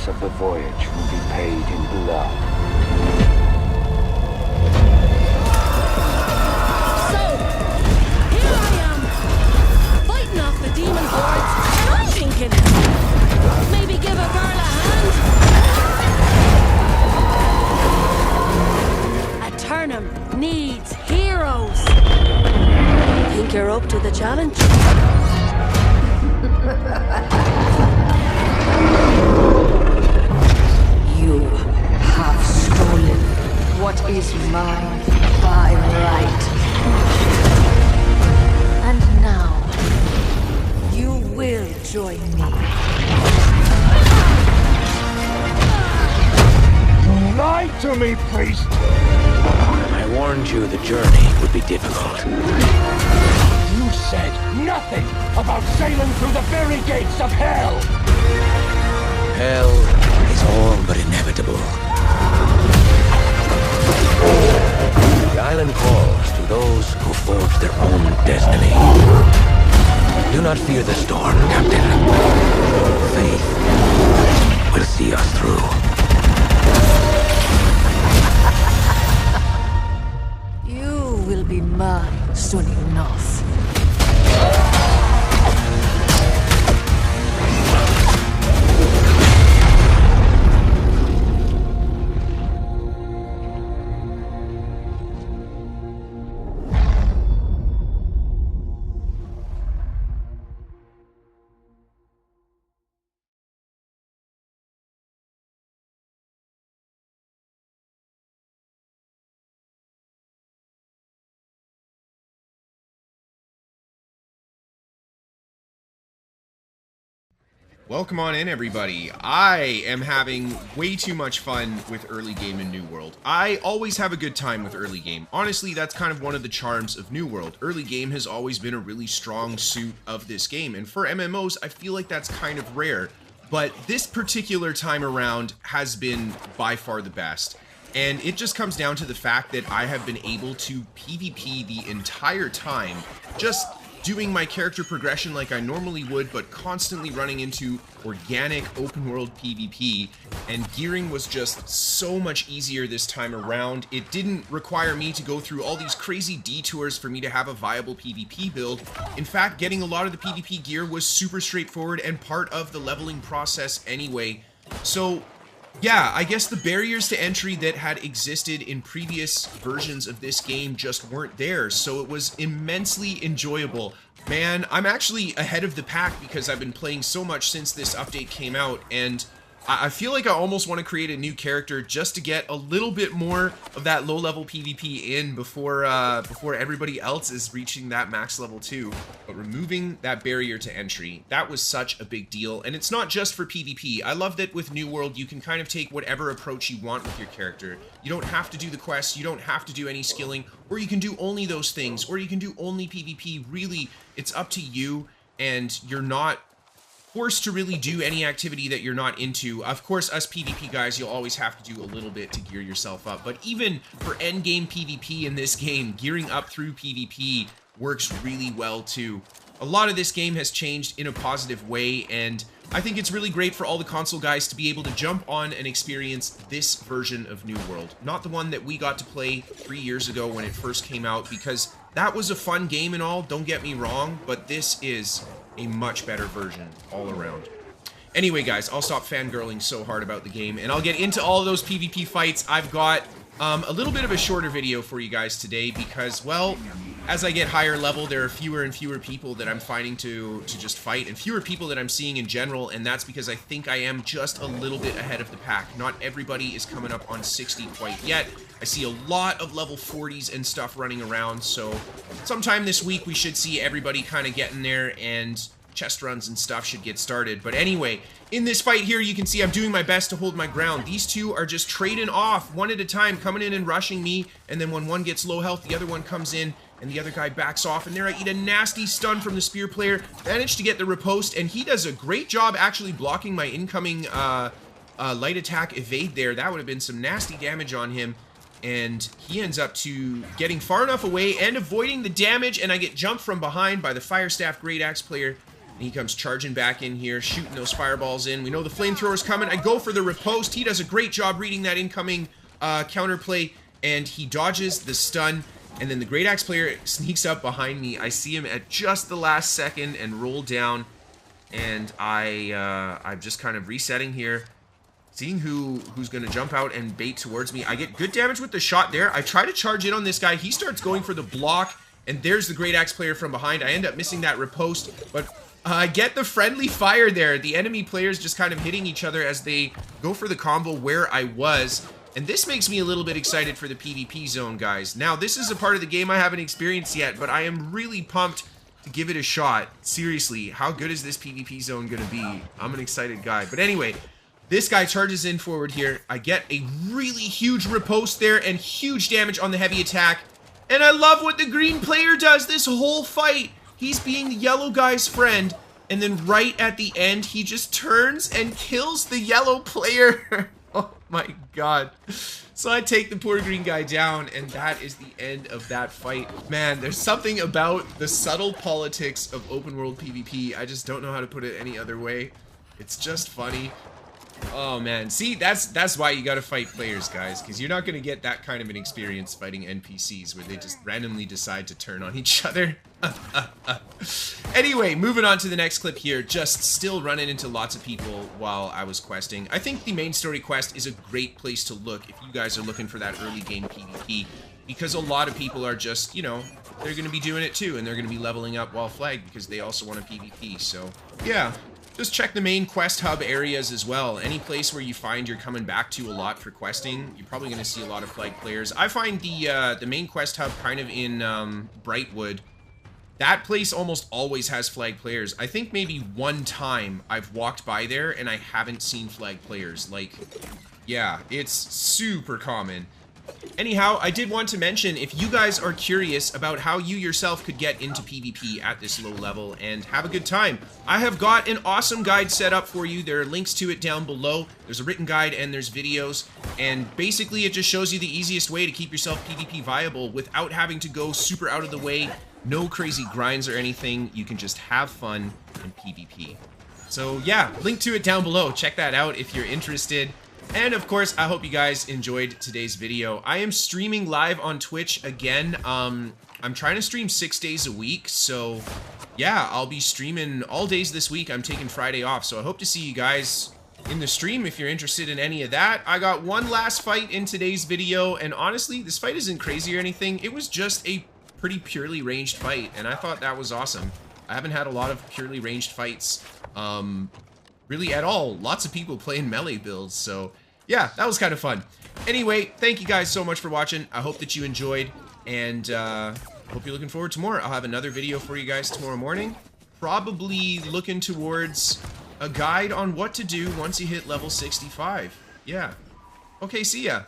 price of the voyage will be paid in blood. So, here I am, fighting off the demon hordes, and I'm thinking, maybe give a girl a hand? Aeternum needs heroes. Think you're up to the challenge? You have stolen what is mine by right. And now, you will join me. You lied to me, priest! I warned you the journey would be difficult. You said nothing about sailing through the very gates of hell! Hell is all but inevitable. The island calls to those who forge their own destiny. Do not fear the storm, Captain. Faith will see us through. You will be mine soon enough. Welcome on in, everybody. I am having way too much fun with early game in New World. I always have a good time with early game. Honestly, that's kind of one of the charms of New World. Early game has always been a really strong suit of this game, and for MMOs, I feel like that's kind of rare. But this particular time around has been by far the best. And it just comes down to the fact that I have been able to PvP the entire time, just doing my character progression like I normally would, but constantly running into organic open world PvP, and gearing was just so much easier this time around. It didn't require me to go through all these crazy detours for me to have a viable PvP build. In fact, getting a lot of the PvP gear was super straightforward and part of the leveling process anyway. So yeah, I guess the barriers to entry that had existed in previous versions of this game just weren't there, so it was immensely enjoyable. Man, I'm actually ahead of the pack because I've been playing so much since this update came out, and I feel like I almost want to create a new character just to get a little bit more of that low-level PvP in before everybody else is reaching that max level too. But removing that barrier to entry, that was such a big deal, and it's not just for PvP. I love that with New World, you can kind of take whatever approach you want with your character. You don't have to do the quests, you don't have to do any skilling, or you can do only those things, or you can do only PvP. Really, it's up to you, and you're not forced to really do any activity that you're not into. Of course, us PvP guys, you'll always have to do a little bit to gear yourself up, but even for endgame PvP in this game, gearing up through PvP works really well too. A lot of this game has changed in a positive way, and I think it's really great for all the console guys to be able to jump on and experience this version of New World. Not the one that we got to play 3 years ago when it first came out, because that was a fun game and all, don't get me wrong, but this is a much better version all around. Anyway, guys, I'll stop fangirling so hard about the game, and I'll get into all of those PvP fights. I've got a little bit of a shorter video for you guys today because, well, as I get higher level, there are fewer and fewer people that I'm finding to just fight, and fewer people that I'm seeing in general, and that's because I think I am just a little bit ahead of the pack. Not everybody is coming up on 60 quite yet. I see a lot of level 40s and stuff running around, so sometime this week we should see everybody kind of getting there, and chest runs and stuff should get started. But anyway, in this fight here, you can see I'm doing my best to hold my ground. These two are just trading off one at a time, coming in and rushing me, and then when one gets low health, the other one comes in, and the other guy backs off, and there I eat a nasty stun from the spear player, managed to get the riposte, and he does a great job actually blocking my incoming light attack evade there. That would have been some nasty damage on him, and he ends up to getting far enough away and avoiding the damage, and I get jumped from behind by the Fire Staff Great Axe player. And he comes charging back in here, shooting those fireballs in. We know the flamethrower's coming. I go for the riposte. He does a great job reading that incoming counterplay, and he dodges the stun. And then the Great Axe player sneaks up behind me. I see him at just the last second and roll down. And I'm just kind of resetting here, seeing who's going to jump out and bait towards me. I get good damage with the shot there. I try to charge in on this guy. He starts going for the block, and there's the Great Axe player from behind. I end up missing that riposte, but I get the friendly fire there. The enemy players just kind of hitting each other as they go for the combo where I was. And this makes me a little bit excited for the PvP zone, guys. Now, this is a part of the game I haven't experienced yet, but I am really pumped to give it a shot. Seriously, how good is this PvP zone going to be? I'm an excited guy. But anyway, this guy charges in forward here. I get a really huge riposte there and huge damage on the heavy attack. And I love what the green player does this whole fight. He's being the yellow guy's friend. And then right at the end, he just turns and kills the yellow player. Oh my god. So I take the poor green guy down, and that is the end of that fight. Man, there's something about the subtle politics of open world PvP. I just don't know how to put it any other way. It's just funny. Oh man, see, that's why you gotta fight players, guys, because you're not gonna get that kind of an experience fighting NPCs where they just randomly decide to turn on each other. Anyway, moving on to the next clip here, just still running into lots of people while I was questing. I think the main story quest is a great place to look if you guys are looking for that early game PvP, because a lot of people are just, you know, they're gonna be doing it too, and they're gonna be leveling up while flagged because they also want a PvP, so yeah. Just check the main quest hub areas as well. Any place where you find you're coming back to a lot for questing, you're probably going to see a lot of flagged players. I find the main quest hub kind of in Brightwood. That place almost always has flagged players. I think maybe one time I've walked by there and I haven't seen flagged players. Like, yeah, it's super common. Anyhow, I did want to mention, if you guys are curious about how you yourself could get into PvP at this low level and have a good time, I have got an awesome guide set up for you. There are links to it down below. There's a written guide and there's videos, and basically it just shows you the easiest way to keep yourself PvP viable without having to go super out of the way. No crazy grinds or anything. You can just have fun in PvP. So yeah, link to it down below. Check that out if you're interested. And of course, I hope you guys enjoyed today's video. I am streaming live on Twitch again. I'm trying to stream 6 days a week, so yeah, I'll be streaming all days this week. I'm taking Friday off, so I hope to see you guys in the stream if you're interested in any of that. I got one last fight in today's video, and honestly, this fight isn't crazy or anything. It was just a pretty purely ranged fight, and I thought that was awesome. I haven't had a lot of purely ranged fights, really at all. Lots of people playing melee builds, so yeah, that was kind of fun. Anyway, thank you guys so much for watching. I hope that you enjoyed, and hope you're looking forward to more. I'll have another video for you guys tomorrow morning, probably looking towards a guide on what to do once you hit level 65. Yeah. Okay, see ya.